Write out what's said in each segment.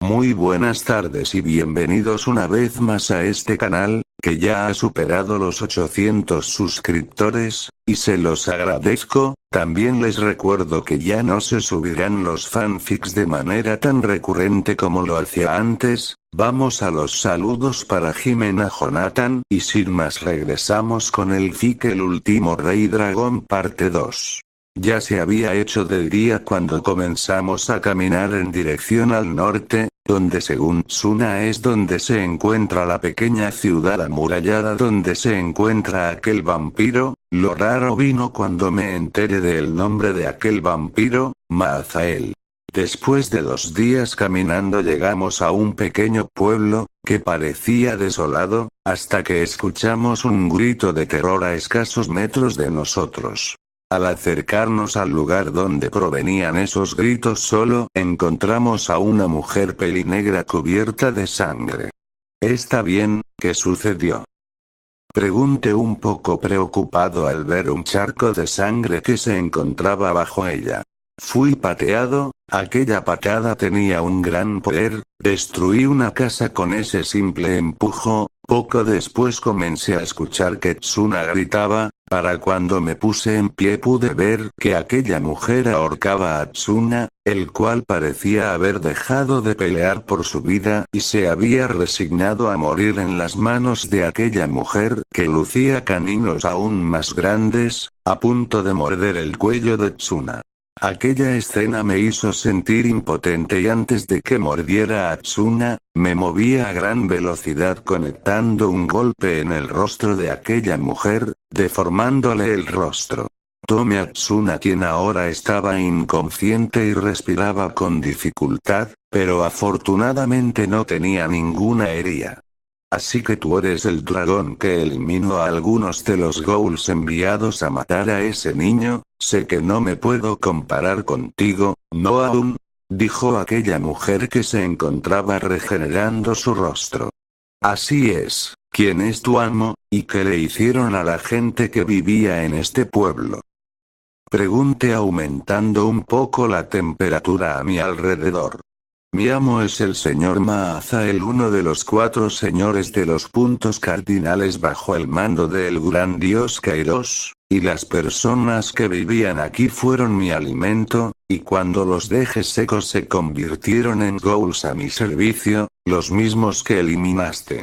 Muy buenas tardes y bienvenidos una vez más a este canal, que ya ha superado los 800 suscriptores, y se los agradezco. También les recuerdo que ya no se subirán los fanfics de manera tan recurrente como lo hacía antes. Vamos a los saludos para Jimena Jonathan, y sin más regresamos con el fic El último rey dragón parte 2. Ya se había hecho de día cuando comenzamos a caminar en dirección al norte, donde según Tsuna es donde se encuentra la pequeña ciudad amurallada donde se encuentra aquel vampiro. Lo raro vino cuando me enteré del nombre de aquel vampiro, Maazael. Después de 2 días caminando llegamos a un pequeño pueblo, que parecía desolado, hasta que escuchamos un grito de terror a escasos metros de nosotros. Al acercarnos al lugar donde provenían esos gritos solo encontramos a una mujer pelinegra cubierta de sangre. ¿Está bien? ¿Qué sucedió? Pregunté un poco preocupado al ver un charco de sangre que se encontraba bajo ella. Fui pateado, aquella patada tenía un gran poder, destruí una casa con ese simple empujo. Poco después comencé a escuchar que Tsuna gritaba. Para cuando me puse en pie pude ver que aquella mujer ahorcaba a Tsuna, el cual parecía haber dejado de pelear por su vida y se había resignado a morir en las manos de aquella mujer que lucía caninos aún más grandes, a punto de morder el cuello de Tsuna. Aquella escena me hizo sentir impotente y antes de que mordiera a Tsuna, me moví a gran velocidad conectando un golpe en el rostro de aquella mujer, deformándole el rostro. Tomé a Tsuna, quien ahora estaba inconsciente y respiraba con dificultad, pero afortunadamente no tenía ninguna herida. Así que tú eres el dragón que eliminó a algunos de los ghouls enviados a matar a ese niño. Sé que no me puedo comparar contigo, no aún, dijo aquella mujer que se encontraba regenerando su rostro. Así es, ¿quién es tu amo, y qué le hicieron a la gente que vivía en este pueblo? Pregunté aumentando un poco la temperatura a mi alrededor. Mi amo es el señor Maazael, uno de los 4 señores de los puntos cardinales bajo el mando del gran dios Kairos, y las personas que vivían aquí fueron mi alimento, y cuando los dejé secos se convirtieron en ghouls a mi servicio, los mismos que eliminaste.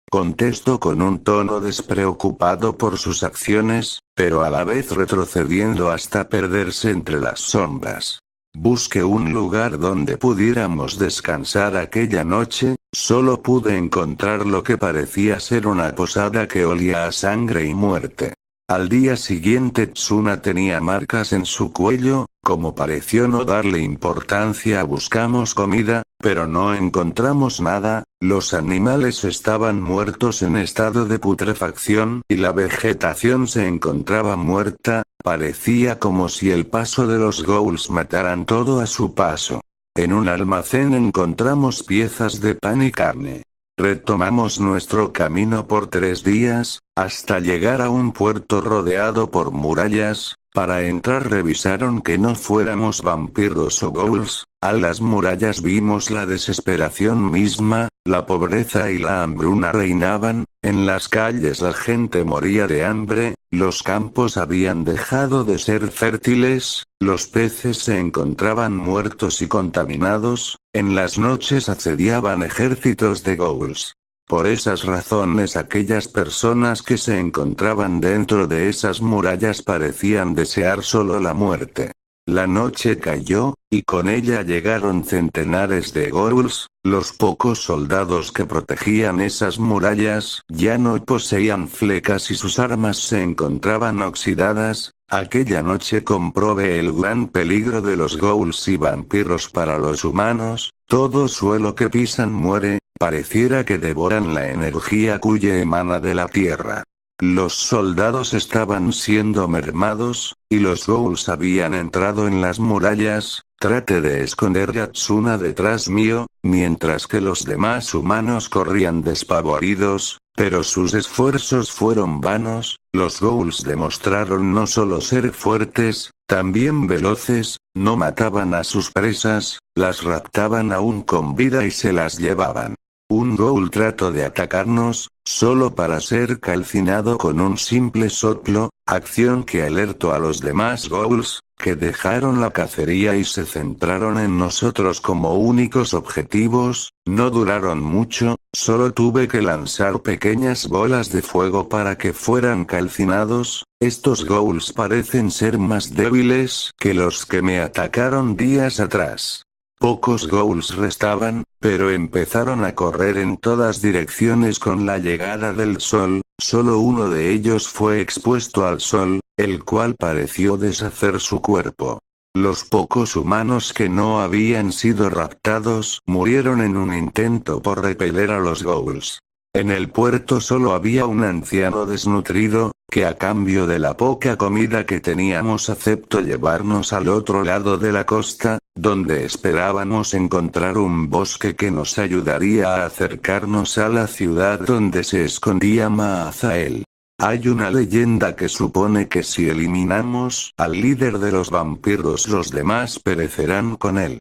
Contestó con un tono despreocupado por sus acciones, pero a la vez retrocediendo hasta perderse entre las sombras. Busqué un lugar donde pudiéramos descansar aquella noche, solo pude encontrar lo que parecía ser una posada que olía a sangre y muerte. Al día siguiente Tsuna tenía marcas en su cuello, como pareció no darle importancia buscamos comida, pero no encontramos nada, los animales estaban muertos en estado de putrefacción y la vegetación se encontraba muerta, parecía como si el paso de los ghouls mataran todo a su paso. En un almacén encontramos piezas de pan y carne. Retomamos nuestro camino por 3 días, hasta llegar a un puerto rodeado por murallas. Para entrar revisaron que no fuéramos vampiros o ghouls. A las murallas vimos la desesperación misma, la pobreza y la hambruna reinaban, en las calles la gente moría de hambre, los campos habían dejado de ser fértiles, los peces se encontraban muertos y contaminados, en las noches asediaban ejércitos de ghouls. Por esas razones aquellas personas que se encontraban dentro de esas murallas parecían desear solo la muerte. La noche cayó, y con ella llegaron centenares de ghouls. Los pocos soldados que protegían esas murallas ya no poseían flecas y sus armas se encontraban oxidadas. Aquella noche comprobé el gran peligro de los ghouls y vampiros para los humanos. Todo suelo que pisan muere, pareciera que devoran la energía cuya emana de la tierra. Los soldados estaban siendo mermados, y los ghouls habían entrado en las murallas. Traté de esconder a Tsuna detrás mío, mientras que los demás humanos corrían despavoridos, pero sus esfuerzos fueron vanos. Los ghouls demostraron no solo ser fuertes, También veloces, no mataban a sus presas, las raptaban aún con vida y se las llevaban. Un ghoul trató de atacarnos, solo para ser calcinado con un simple soplo, acción que alertó a los demás ghouls, que dejaron la cacería y se centraron en nosotros como únicos objetivos. No duraron mucho, solo tuve que lanzar pequeñas bolas de fuego para que fueran calcinados. Estos ghouls parecen ser más débiles que los que me atacaron días atrás. Pocos ghouls restaban, pero empezaron a correr en todas direcciones con la llegada del sol. Solo uno de ellos fue expuesto al sol, el cual pareció deshacer su cuerpo. Los pocos humanos que no habían sido raptados murieron en un intento por repeler a los ghouls. En el puerto solo había un anciano desnutrido, que a cambio de la poca comida que teníamos aceptó llevarnos al otro lado de la costa, donde esperábamos encontrar un bosque que nos ayudaría a acercarnos a la ciudad donde se escondía Maazael. Hay una leyenda que supone que si eliminamos al líder de los vampiros los demás perecerán con él.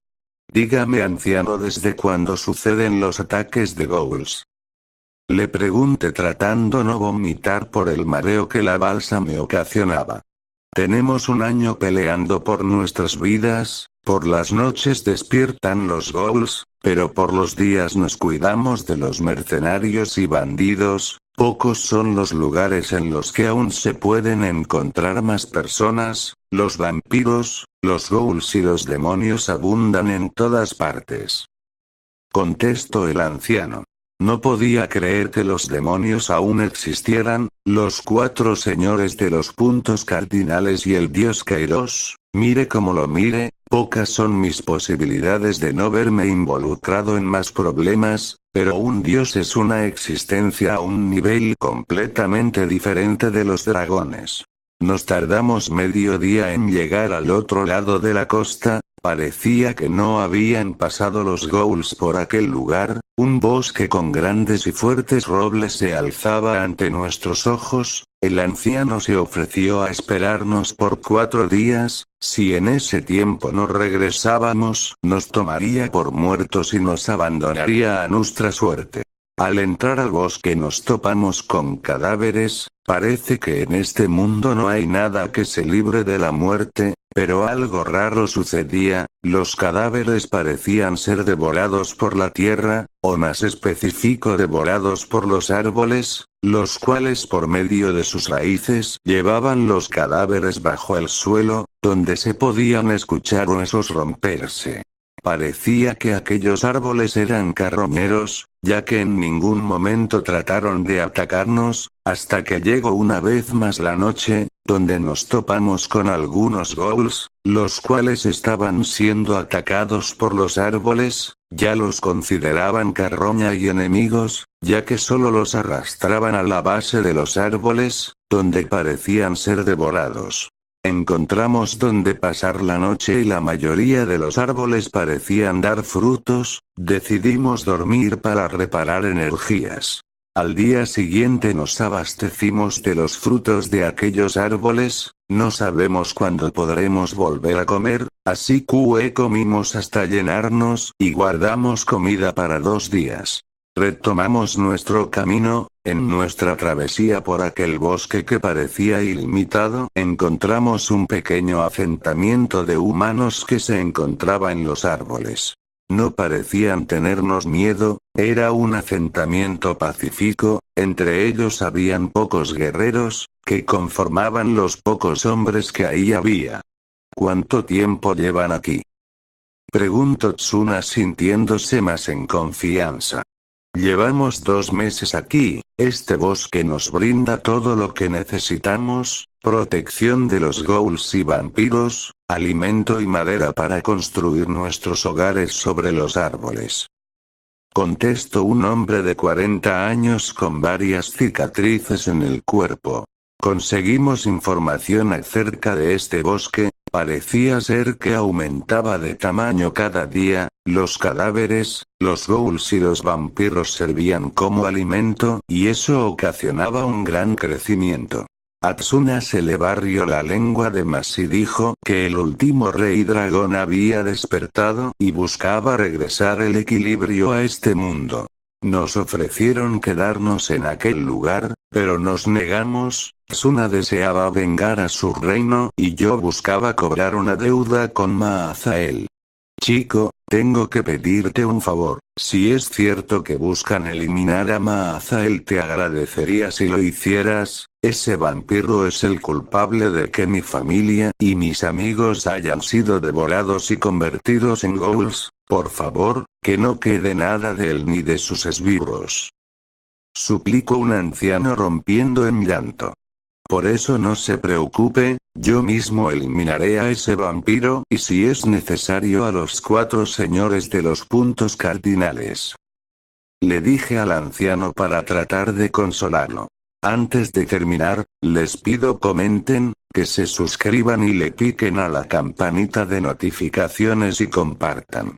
Dígame, anciano, ¿desde cuándo suceden los ataques de ghouls? Le pregunté tratando no vomitar por el mareo que la balsa me ocasionaba. Tenemos un año peleando por nuestras vidas, por las noches despiertan los ghouls, pero por los días nos cuidamos de los mercenarios y bandidos. Pocos son los lugares en los que aún se pueden encontrar más personas. Los vampiros, los ghouls y los demonios abundan en todas partes. Contestó el anciano. No podía creer que los demonios aún existieran. Los 4 señores de los puntos cardinales y el dios Kairos. Mire como lo mire, pocas son mis posibilidades de no verme involucrado en más problemas, pero un dios es una existencia a un nivel completamente diferente de los dragones. Nos tardamos medio día en llegar al otro lado de la costa. Parecía que no habían pasado los ghouls por aquel lugar. Un bosque con grandes y fuertes robles se alzaba ante nuestros ojos. El anciano se ofreció a esperarnos por 4 días. Si en ese tiempo no regresábamos, nos tomaría por muertos y nos abandonaría a nuestra suerte. Al entrar al bosque nos topamos con cadáveres. Parece que en este mundo no hay nada que se libre de la muerte. Pero algo raro sucedía, los cadáveres parecían ser devorados por la tierra, o más específico devorados por los árboles, los cuales por medio de sus raíces llevaban los cadáveres bajo el suelo, donde se podían escuchar huesos romperse. Parecía que aquellos árboles eran carroñeros, ya que en ningún momento trataron de atacarnos, hasta que llegó una vez más la noche, donde nos topamos con algunos ghouls, los cuales estaban siendo atacados por los árboles. Ya los consideraban carroña y enemigos, ya que solo los arrastraban a la base de los árboles, donde parecían ser devorados. Encontramos donde pasar la noche y la mayoría de los árboles parecían dar frutos. Decidimos dormir para reparar energías. Al día siguiente nos abastecimos de los frutos de aquellos árboles. No sabemos cuándo podremos volver a comer, así que comimos hasta llenarnos y guardamos comida para 2 días. Retomamos nuestro camino. En nuestra travesía por aquel bosque que parecía ilimitado, encontramos un pequeño asentamiento de humanos que se encontraba en los árboles. No parecían tenernos miedo, era un asentamiento pacífico. Entre ellos habían pocos guerreros, que conformaban los pocos hombres que ahí había. ¿Cuánto tiempo llevan aquí?, preguntó Tsuna sintiéndose más en confianza. Llevamos 2 meses aquí. Este bosque nos brinda todo lo que necesitamos: protección de los ghouls y vampiros, alimento y madera para construir nuestros hogares sobre los árboles. Contestó un hombre de 40 años con varias cicatrices en el cuerpo. Conseguimos información acerca de este bosque. Parecía ser que aumentaba de tamaño cada día. Los cadáveres, los ghouls y los vampiros servían como alimento, y eso ocasionaba un gran crecimiento. Atsuna se le barrió la lengua de más y dijo que el último rey dragón había despertado y buscaba regresar el equilibrio a este mundo. Nos ofrecieron quedarnos en aquel lugar, pero nos negamos. Atsuna deseaba vengar a su reino y yo buscaba cobrar una deuda con Maazael. Chico, tengo que pedirte un favor. Si es cierto que buscan eliminar a Maazael, te agradecería si lo hicieras. Ese vampiro es el culpable de que mi familia y mis amigos hayan sido devorados y convertidos en ghouls. Por favor, que no quede nada de él ni de sus esbirros. Suplicó un anciano rompiendo en llanto. Por eso no se preocupe, yo mismo eliminaré a ese vampiro y si es necesario a los 4 señores de los puntos cardinales. Le dije al anciano para tratar de consolarlo. Antes de terminar, les pido comenten, que se suscriban y le piquen a la campanita de notificaciones y compartan.